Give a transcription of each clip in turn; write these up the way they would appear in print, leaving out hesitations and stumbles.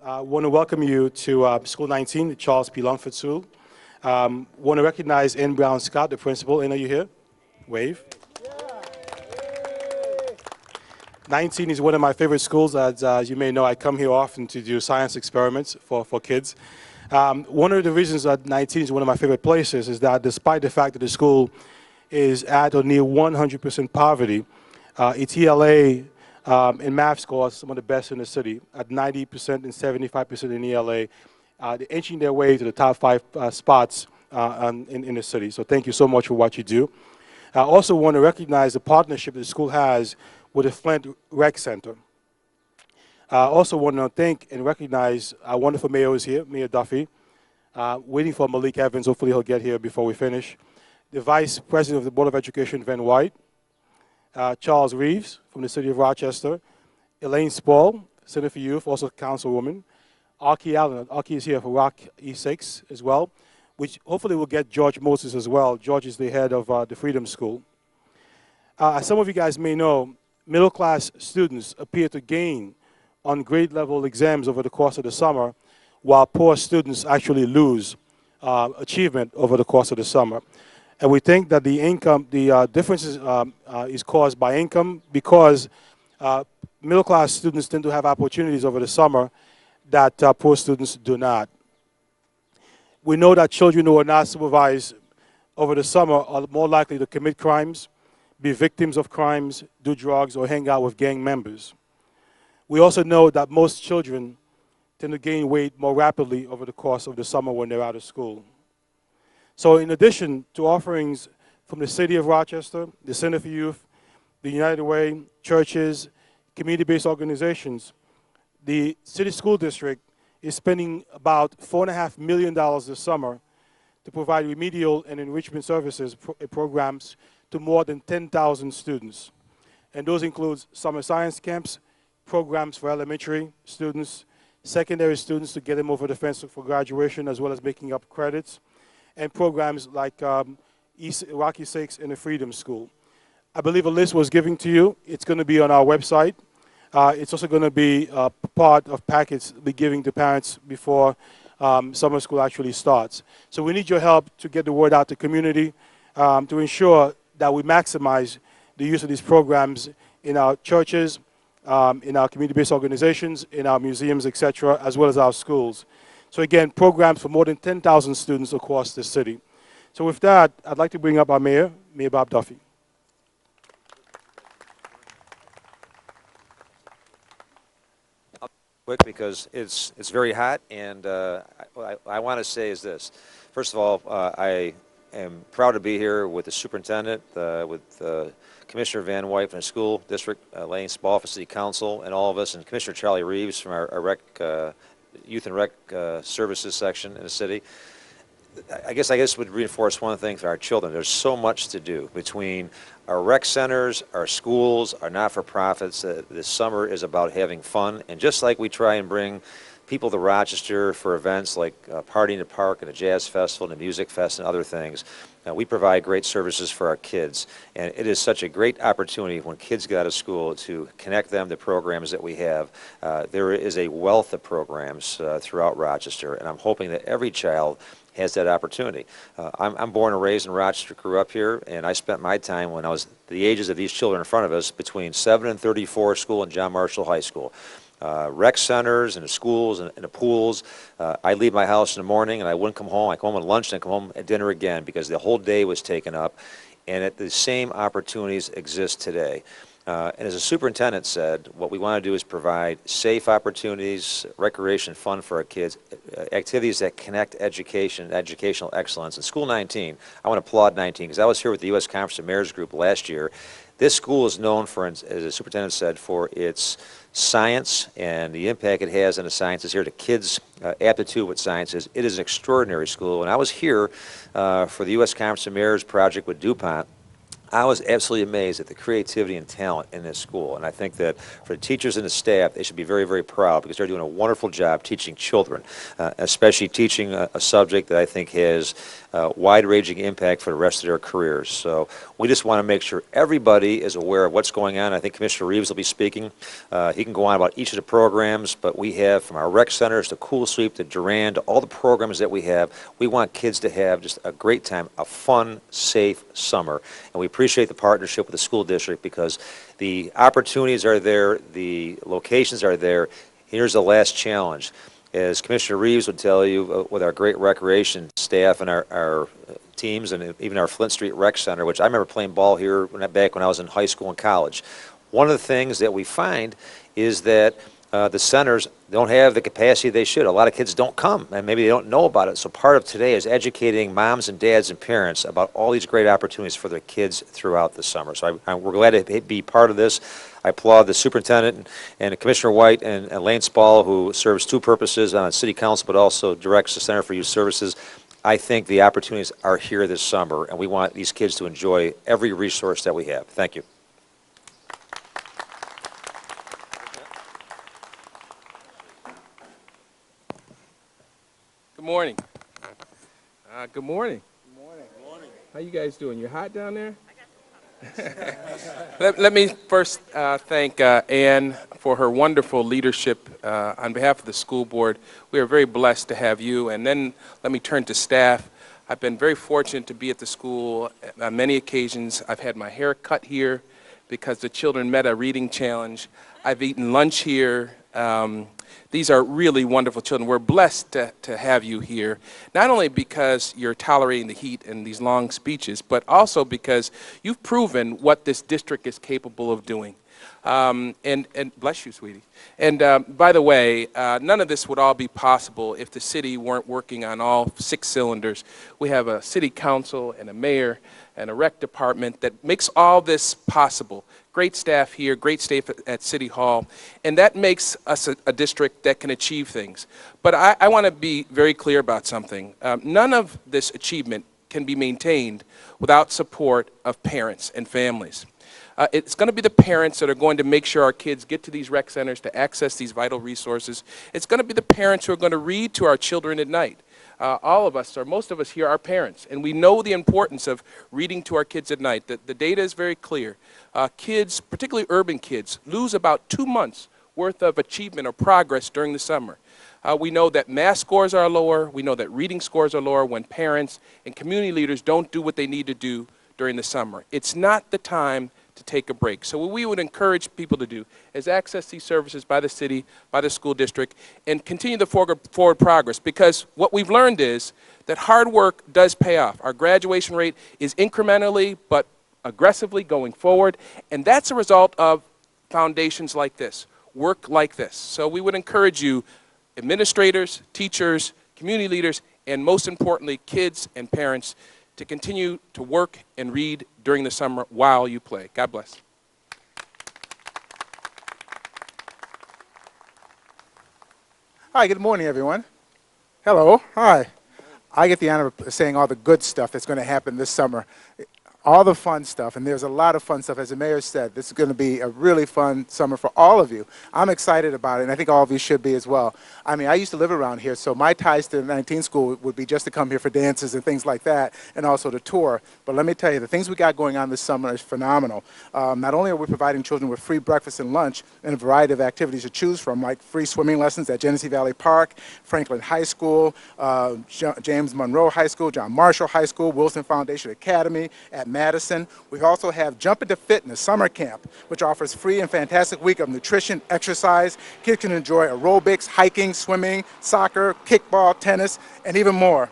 I want to welcome you to School 19, the Charles P. Longford School. Want to recognize Ann Brown Scott, the principal. Ann, are you here? Wave. 19 is one of my favorite schools. As you may know, I come here often to do science experiments for kids. One of the reasons that 19 is one of my favorite places is that despite the fact that the school is at or near 100% poverty, its ELA in math scores some of the best in the city at 90% and 75% in ELA. They're inching their way to the top 5 spots in the city. So thank you so much for what you do. I also want to recognize the partnership the school has with the Flint Rec Center. I also want to thank and recognize our wonderful mayor who's here, Mayor Duffy. Waiting for Malik Evans. Hopefully he'll get here before we finish. The Vice President of the Board of Education, Van White. Charles Reeves from the City of Rochester. Elaine Spall, Center for Youth, also Councilwoman. Archie Allen. Archie is here for Rock E6 as well, which hopefully will get George Moses as well. George is the head of the Freedom School. As some of you guys may know, middle-class students appear to gain on grade-level exams over the course of the summer, while poor students actually lose achievement over the course of the summer. And we think that the differences is caused by income because middle-class students tend to have opportunities over the summer that poor students do not. We know that children who are not supervised over the summer are more likely to commit crimes, be victims of crimes, do drugs, or hang out with gang members. We also know that most children tend to gain weight more rapidly over the course of the summer when they're out of school. So in addition to offerings from the City of Rochester, the Center for Youth, the United Way, churches, community-based organizations, the City School District is spending about $4.5 million this summer to provide remedial and enrichment services programs to more than 10,000 students. And those include summer science camps, programs for elementary students, secondary students to get them over the fence for graduation as well as making up credits, and programs like Rocky 6 and the Freedom School. I believe a list was given to you. It's going to be on our website. It's also going to be part of packets we're giving to parents before summer school actually starts. So we need your help to get the word out to the community to ensure that we maximize the use of these programs in our churches, in our community-based organizations, in our museums, etc., as well as our schools. So again, programs for more than 10,000 students across the city. So with that, I'd like to bring up our mayor, Mayor Bob Duffy. Quick because it's very hot, and I want to say is this. First of all, I am proud to be here with the superintendent, with Commissioner Van White from the school district, Elaine Spall for City Council, and all of us, and Commissioner Charlie Reeves from our Youth and Rec Services section in the city. I guess would reinforce one thing for our children. There's so much to do between our rec centers, our schools, our not-for-profits. This summer is about having fun, and just like we try and bring people to Rochester for events like Party in the Park and a jazz festival and a music fest and other things, we provide great services for our kids. And it is such a great opportunity when kids get out of school to connect them to programs that we have. There is a wealth of programs throughout Rochester, and I'm hoping that every child has that opportunity. I'm born and raised in Rochester, grew up here, and I spent my time when I was the ages of these children in front of us between 7 and 34 school and John Marshall High School. Rec centers and the schools and the pools. I'd leave my house in the morning and I wouldn't come home. I'd come home at lunch and I'd come home at dinner again because the whole day was taken up. And the same opportunities exist today. And as the superintendent said, what we want to do is provide safe opportunities, recreation, fun for our kids, activities that connect education, educational excellence. And School 19, I want to applaud 19 because I was here with the U.S. Conference of Mayors group last year. This school is known for, as the superintendent said, for its science and the impact it has on the sciences here, the kids' aptitude with sciences. It is an extraordinary school. When I was here for the U.S. Conference of Mayors project with DuPont, I was absolutely amazed at the creativity and talent in this school, and I think that for the teachers and the staff, they should be very, very proud because they're doing a wonderful job teaching children, especially teaching a subject that I think has wide-ranging impact for the rest of their careers. So we just want to make sure everybody is aware of what's going on. I think Commissioner Reeves will be speaking. He can go on about each of the programs, but we have from our rec centers to Cool Sweep to Durand, all the programs that we have. We want kids to have just a great time, a fun, safe summer. And we appreciate the partnership with the school district because the opportunities are there, the locations are there. Here's the last challenge. As Commissioner Reeves would tell you, with our great recreation staff and our teams and even our Flint Street Rec Center, which I remember playing ball here back when I was in high school and college. One of the things that we find is that the centers don't have the capacity they should. A lot of kids don't come, and maybe they don't know about it. So part of today is educating moms and dads and parents about all these great opportunities for their kids throughout the summer. So we're glad to be part of this. I applaud the superintendent and Commissioner White and Lane Spall, who serves two purposes on City Council, but also directs the Center for Youth Services. I think the opportunities are here this summer, and we want these kids to enjoy every resource that we have. Thank you. Good morning. Good morning. Good morning. Good morning. How you guys doing? You hot down there? Let me first thank Ann for her wonderful leadership on behalf of the school board. We are very blessed to have you. And then let me turn to staff. I've been very fortunate to be at the school on many occasions. I've had my hair cut here because the children met a reading challenge. I've eaten lunch here. These are really wonderful children. We're blessed to have you here, not only because you're tolerating the heat and these long speeches, but also because you've proven what this district is capable of doing. And bless you, sweetie. And by the way, none of this would all be possible if the city weren't working on all 6 cylinders. We have a city council and a mayor and a rec department that makes all this possible. Great staff here, great staff at City Hall, and that makes us a district that can achieve things. But I want to be very clear about something. None of this achievement can be maintained without support of parents and families. It's going to be the parents that are going to make sure our kids get to these rec centers to access these vital resources. It's going to be the parents who are going to read to our children at night. All of us, or most of us here, are parents, and we know the importance of reading to our kids at night. The data is very clear. Kids, particularly urban kids, lose about 2 months worth of achievement or progress during the summer. We know that math scores are lower. We know that reading scores are lower when parents and community leaders don't do what they need to do during the summer. It's not the time to take a break. So what we would encourage people to do is access these services by the city, by the school district, and continue the forward progress, because what we've learned is that hard work does pay off. Our graduation rate is incrementally but aggressively going forward, and that's a result of foundations like this, work like this. So we would encourage you, administrators, teachers, community leaders, and most importantly, kids and parents, to continue to work and read during the summer while you play. God bless. Hi, good morning, everyone. Hello, hi. I get the honor of saying all the good stuff that's going to happen this summer. All the fun stuff, and there's a lot of fun stuff. As the mayor said, this is going to be a really fun summer for all of you. I'm excited about it, and I think all of you should be as well. I mean, I used to live around here, so my ties to the 19 school would be just to come here for dances and things like that, and also to tour. But let me tell you, the things we got going on this summer is phenomenal. Not only are we providing children with free breakfast and lunch and a variety of activities to choose from, like free swimming lessons at Genesee Valley Park, Franklin High School, James Monroe High School, John Marshall High School, Wilson Foundation Academy, at Madison. We also have Jump Into Fitness Summer Camp, which offers free and fantastic week of nutrition, exercise. Kids can enjoy aerobics, hiking, swimming, soccer, kickball, tennis, and even more.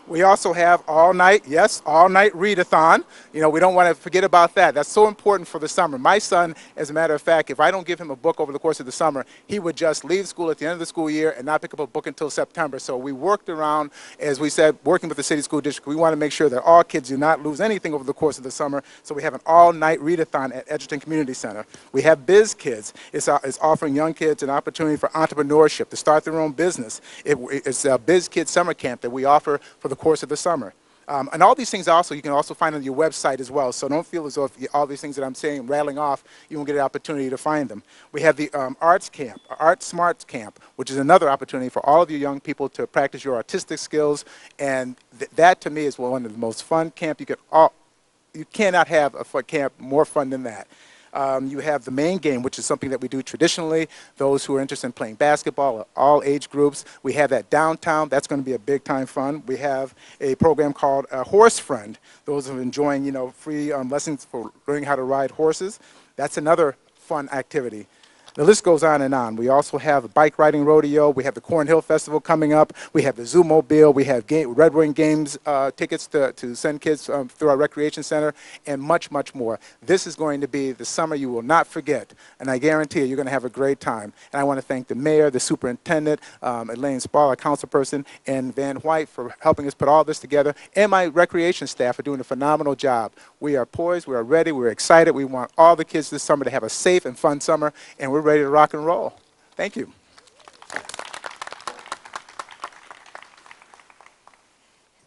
We also have all night, yes, all night readathon. You know, we don't want to forget about that. That's so important for the summer. My son, as a matter of fact, if I don't give him a book over the course of the summer, he would just leave school at the end of the school year and not pick up a book until September. So we worked around, as we said, working with the city school district. We want to make sure that all kids do not lose anything over the course of the summer. So we have an all-night readathon at Edgerton Community Center. We have Biz Kids. It's offering young kids an opportunity for entrepreneurship, to start their own business. It's a Biz Kids Summer Camp that we offer for the course of the summer. And all these things also, you can also find on your website as well. So don't feel as though if all these things that I'm saying, rattling off, you won't get an opportunity to find them. We have the Arts Camp, Art Smarts Camp, which is another opportunity for all of you young people to practice your artistic skills. And that, to me, is one of the most fun camp you cannot have a fun camp more fun than that. You have the main game, which is something that we do traditionally. Those who are interested in playing basketball, all age groups. We have that downtown. That's going to be a big time fun. We have a program called Horse Friend. Those who are enjoying, free lessons for learning how to ride horses. That's another fun activity. The list goes on and on. We also have a bike riding rodeo. We have the Cornhill Festival coming up. We have the Zoo Mobile. We have Red Wing Games tickets to send kids through our recreation center, and much, much more. This is going to be the summer you will not forget, and I guarantee you're going to have a great time. And I want to thank the mayor, the superintendent, Elaine Spall, our councilperson, and Van White for helping us put all this together, and my recreation staff for doing a phenomenal job. We are poised. We are ready. We're excited. We want all the kids this summer to have a safe and fun summer, and we're ready to rock and roll. Thank you.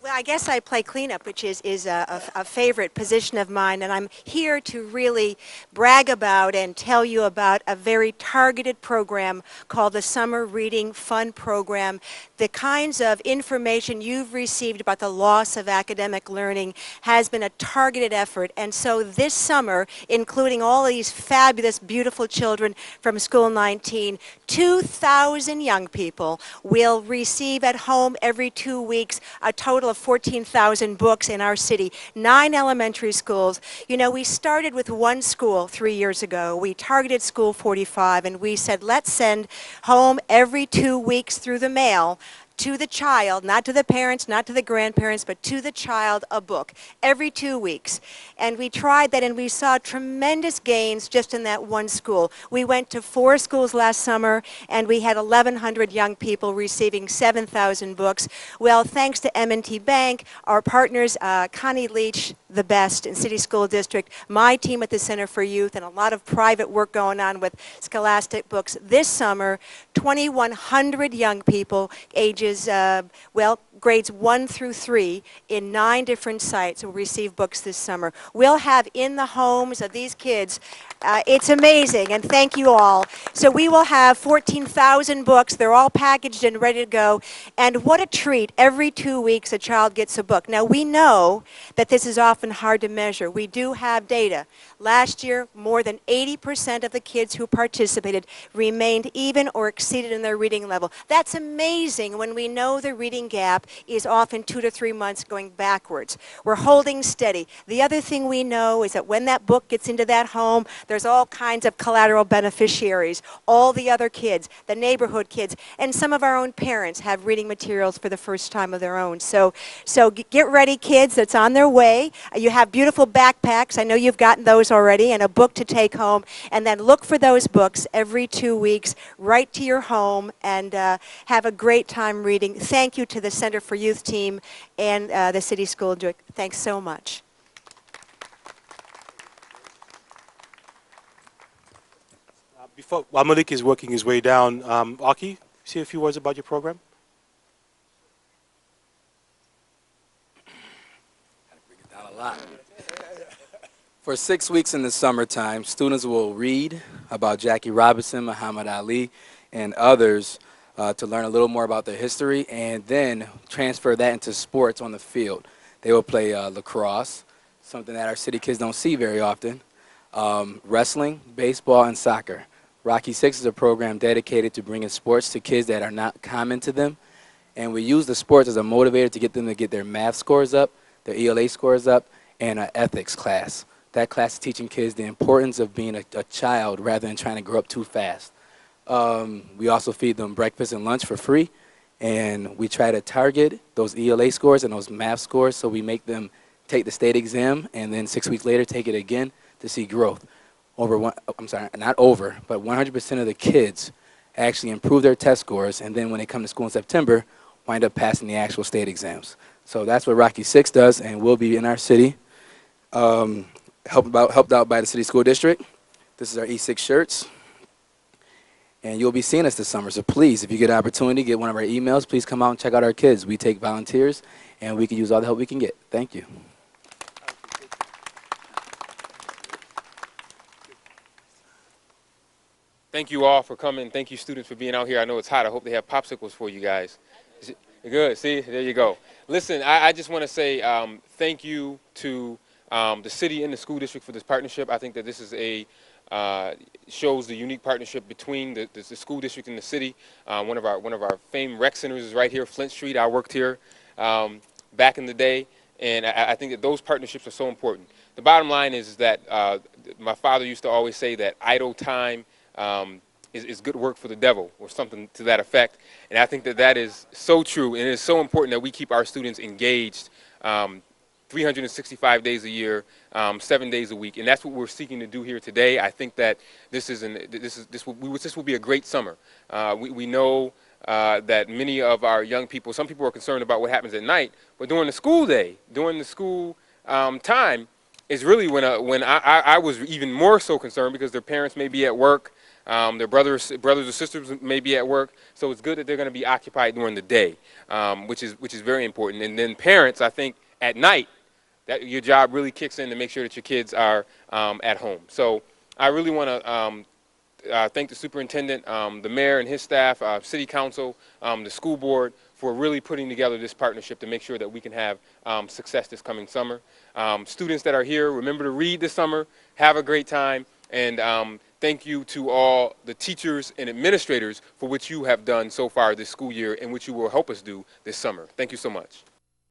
Well, I guess I play cleanup, which is a favorite position of mine, and I'm here to really brag about and tell you about a very targeted program called the Summer Reading Fun Program. The kinds of information you've received about the loss of academic learning has been a targeted effort, and so this summer, including all these fabulous, beautiful children from School 19, 2,000 young people will receive at home every 2 weeks a total of 14,000 books in our city, 9 elementary schools. You know, we started with one school 3 years ago. We targeted School 45, and we said, let's send home every 2 weeks through the mail to the child, not to the parents, not to the grandparents, but to the child, a book every 2 weeks. And we tried that, and we saw tremendous gains just in that one school. We went to 4 schools last summer, and we had 1,100 young people receiving 7,000 books. Well, thanks to M&T Bank, our partners, Connie Leach, the best in City School District, my team at the Center for Youth, and a lot of private work going on with Scholastic Books. This summer, 2,100 young people, ages, grades 1 through 3 in 9 different sites will receive books this summer. We'll have in the homes of these kids, it's amazing, and thank you all. So we will have 14,000 books. They're all packaged and ready to go. And what a treat. Every 2 weeks a child gets a book. Now we know that this is often hard to measure. We do have data. Last year, more than 80% of the kids who participated remained even or exceeded in their reading level. That's amazing when we know the reading gap is often 2 to 3 months going backwards. We're holding steady. The other thing we know is that when that book gets into that home, there's all kinds of collateral beneficiaries. All the other kids, the neighborhood kids, and some of our own parents have reading materials for the first time of their own. So get ready, kids. It's on their way. You have beautiful backpacks. I know you've gotten those already, and a book to take home. And then look for those books every 2 weeks right to your home, and have a great time reading. Thank you to the Center for Youth team and the City School District. Thanks so much. While Malik is working his way down, Aki, say a few words about your program. Down a lot. For 6 weeks in the summertime, students will read about Jackie Robinson, Muhammad Ali, and others to learn a little more about their history, and then transfer that into sports on the field. They will play lacrosse, something that our city kids don't see very often, wrestling, baseball, and soccer. Rocky 6 is a program dedicated to bringing sports to kids that are not common to them, and we use the sports as a motivator to get them to get their math scores up, their ELA scores up, and an ethics class. That class is teaching kids the importance of being a child rather than trying to grow up too fast. We also feed them breakfast and lunch for free, and we try to target those ELA scores and those math scores, so we make them take the state exam and then 6 weeks later take it again to see growth. But 100% of the kids actually improve their test scores, and then when they come to school in September, wind up passing the actual state exams. So that's what Rocky 6 does, and we'll be in our city, helped out by the City School District. This is our E6 shirts. And you'll be seeing us this summer. So please, if you get an opportunity, get one of our emails, please come out and check out our kids. We take volunteers, and we can use all the help we can get. Thank you. Thank you all for coming. Thank you, students, for being out here. I know it's hot. I hope they have popsicles for you guys. Good. See, there you go. Listen, I just want to say thank you to the city and the school district for this partnership. I think that this is shows the unique partnership between the school district and the city. One of our famed rec centers is right here, Flint Street. I worked here back in the day, and I think that those partnerships are so important. The bottom line is that my father used to always say that idle time is good work for the devil, or something to that effect. And I think that that is so true, and it's so important that we keep our students engaged 365 days a year, 7 days a week, and that's what we're seeking to do here today. I think that this will be a great summer. We know that many of our young people, some people are concerned about what happens at night, but during the school day, during the school time, is really when I was even more so concerned, because their parents may be at work. Their brothers or sisters may be at work, so it's good that they're going to be occupied during the day, which is very important. And then parents, I think, at night, that your job really kicks in to make sure that your kids are at home. So I really want to thank the superintendent, the mayor and his staff, city council, the school board, for really putting together this partnership to make sure that we can have success this coming summer. Students that are here, remember to read this summer, have a great time, and thank you to all the teachers and administrators for what you have done so far this school year and what you will help us do this summer. Thank you so much.